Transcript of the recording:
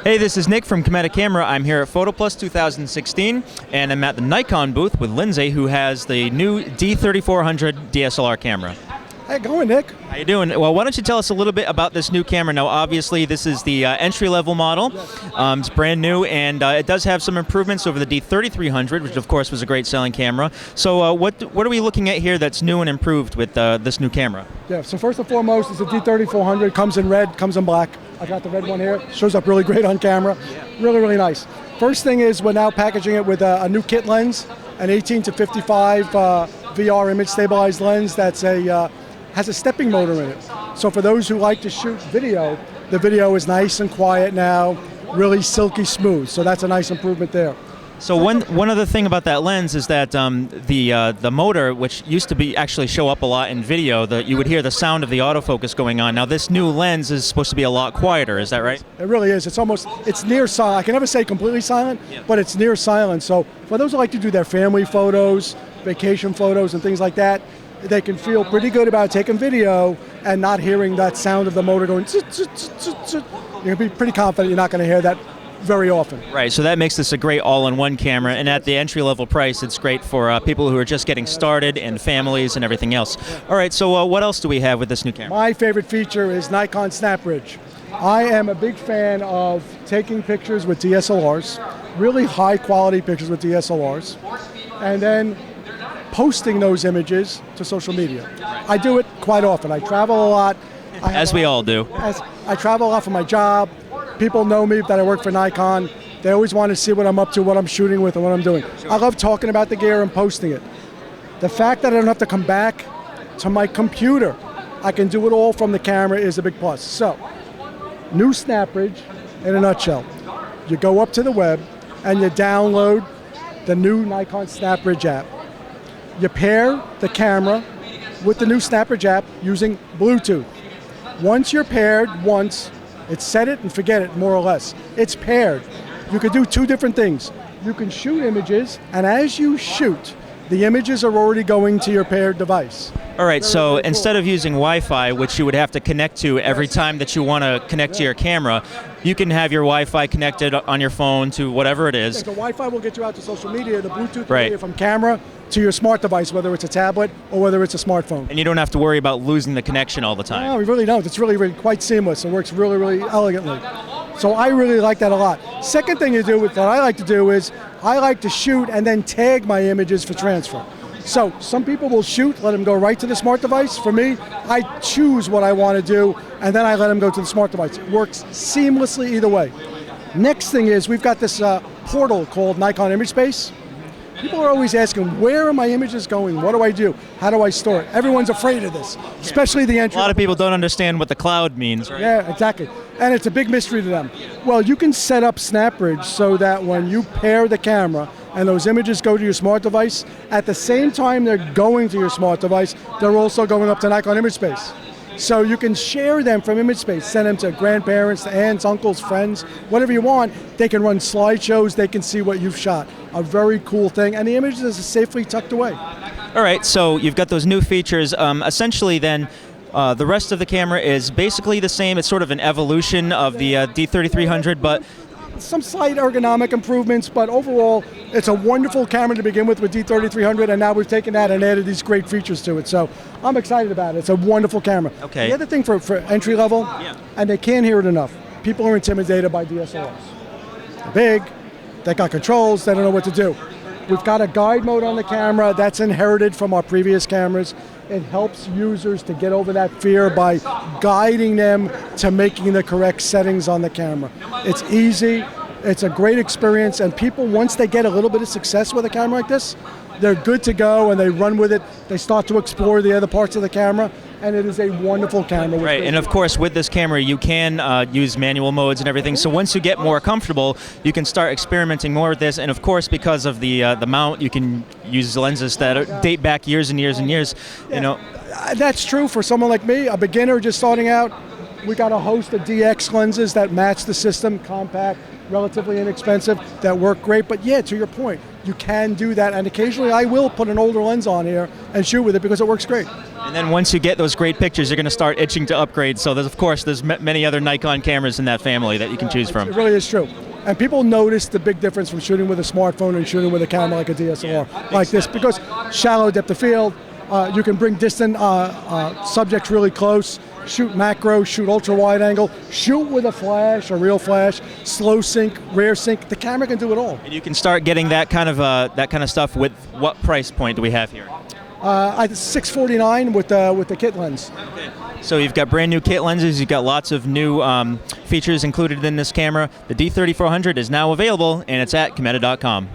Hey, this is Nick from Cometa Camera. I'm here at PhotoPlus 2016, and I'm at the Nikon booth with Lindsay, who has the new D3400 DSLR camera. How you going, Nick? How you doing? Well, why don't you tell us a little bit about this new camera? Now, obviously, this is the entry-level model. It's brand new, and it does have some improvements over the D3300, which, of course, was a great selling camera. So what are we looking at here that's new and improved with this new camera? Yeah, so first and foremost, it's a D3400. Comes in red, comes in black. I got the red one here. Shows up really great on camera. Really, really nice. First thing is we're now packaging it with a new kit lens, an 18 to 55 VR image stabilized lens that's has a stepping motor in it. So for those who like to shoot video, the video is nice and quiet now, really silky smooth. So that's a nice improvement there. So one other thing about that lens is that the motor, which used to be actually show up a lot in video, that you would hear the sound of the autofocus going on. Now this new lens is supposed to be a lot quieter. Is that right? It really is. It's near silent. I can never say completely silent, but it's near silent. So for those who like to do their family photos, vacation photos, and things like that, they can feel pretty good about taking video and not hearing that sound of the motor going tsk, tsk, tsk, tsk, tsk. You can be pretty confident you're not going to hear that very often. Right, so that makes this a great all-in-one camera, and at the entry-level price, it's great for people who are just getting started and families and everything else. All right, so what else do we have with this new camera? My favorite feature is Nikon SnapBridge. I am a big fan of taking pictures with DSLRs, really high-quality pictures with DSLRs, and then posting those images to social media. I do it quite often. I travel a lot. As we all do. I travel a lot for my job. People know me that I work for Nikon. They always want to see what I'm up to, what I'm shooting with, and what I'm doing. I love talking about the gear and posting it. The fact that I don't have to come back to my computer, I can do it all from the camera, is a big plus. So, new SnapBridge in a nutshell. You go up to the web and you download the new Nikon SnapBridge app. You pair the camera with the new SnapBridge app using Bluetooth. Once you're paired it's set it and forget it, more or less. It's paired. You could do two different things. You can shoot images, and as you shoot, the images are already going to your paired device. All right, so instead of using Wi-Fi, which you would have to connect to every time that you want to connect to your camera, you can have your Wi-Fi connected on your phone to whatever it is. The Wi-Fi will get you out to social media. The Bluetooth will get you from camera to your smart device, whether it's a tablet or whether it's a smartphone. And you don't have to worry about losing the connection all the time. No, we really don't. It's really, really quite seamless. It works really, really elegantly. So I really like that a lot. Second thing that I like to do is I like to shoot and then tag my images for transfer. So some people will shoot, let them go right to the smart device. For me, I choose what I want to do, and then I let them go to the smart device. It works seamlessly either way. Next thing is we've got this portal called Nikon Image Space. People are always asking, where are my images going? What do I do? How do I store it? Everyone's afraid of this, especially the entry. A lot of people don't understand what the cloud means, right? Yeah, exactly. And it's a big mystery to them. Well, you can set up SnapBridge so that when you pair the camera and those images go to your smart device, at the same time they're going to your smart device, they're also going up to Nikon Image Space. So you can share them from Image Space, send them to grandparents, to aunts, uncles, friends, whatever you want. They can run slideshows, they can see what you've shot. A very cool thing, and the images is safely tucked away. All right, so you've got those new features. Essentially then, the rest of the camera is basically the same. It's sort of an evolution of the D3300, but some slight ergonomic improvements, but overall, it's a wonderful camera to begin with D3300, and now we've taken that and added these great features to it. So I'm excited about it. It's a wonderful camera. Okay. The other thing for entry level, and they can't hear it enough, people are intimidated by DSLRs. They're big, they got controls, they don't know what to do. We've got a guide mode on the camera that's inherited from our previous cameras. It helps users to get over that fear by guiding them to making the correct settings on the camera. It's easy, it's a great experience, and people, once they get a little bit of success with a camera like this, they're good to go and they run with it. They start to explore the other parts of the camera, and it is a wonderful camera. Right, and of course with this camera you can use manual modes and everything, so once you get more comfortable, you can start experimenting more with this, and of course because of the mount, you can use lenses that date back years and years and years. You know, that's true for someone like me, a beginner just starting out. We got a host of DX lenses that match the system, compact, relatively inexpensive, that work great. But yeah, to your point, you can do that, and occasionally I will put an older lens on here and shoot with it because it works great. And then once you get those great pictures, you're going to start itching to upgrade. So there's many other Nikon cameras in that family that you can choose from. It really is true. And people notice the big difference from shooting with a smartphone and shooting with a camera like a DSLR like this, because shallow depth of field, you can bring distant subjects really close, shoot macro, shoot ultra wide angle, shoot with a flash, a real flash, slow sync, rare sync. The camera can do it all. And you can start getting that kind of stuff with what price point do we have here? $649 with the kit lens. Okay. So you've got brand new kit lenses, you've got lots of new features included in this camera. The D3400 is now available, and it's at Cometa.com.